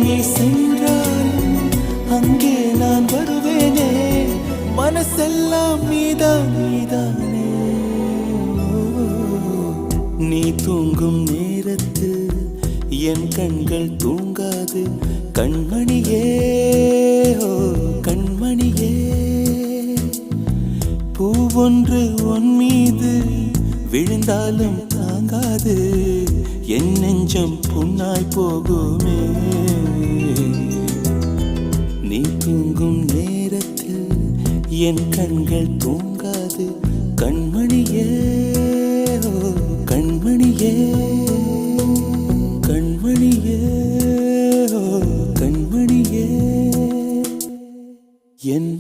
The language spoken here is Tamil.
நீ சென்றாலும் அங்கே நான் வருவேனே, மனசெல்லாம் நீதான் நீதானே. நீ தூங்கும் நேரத்தில் என் கண்கள் தூங்காது கண்மணியே, ஓ கண்மணியே. பூவொன்று உன் மீது விழுந்தாலும் தாங்காது, என் நெஞ்சம் புண்ணாய் போகுமே. நீ தூங்கும் நேரத்தில் என் கண்கள் தூங்காது கண்மணியே, ஓ கண்மணியே, கண்மணியே, ஓ கண்மணியே. என்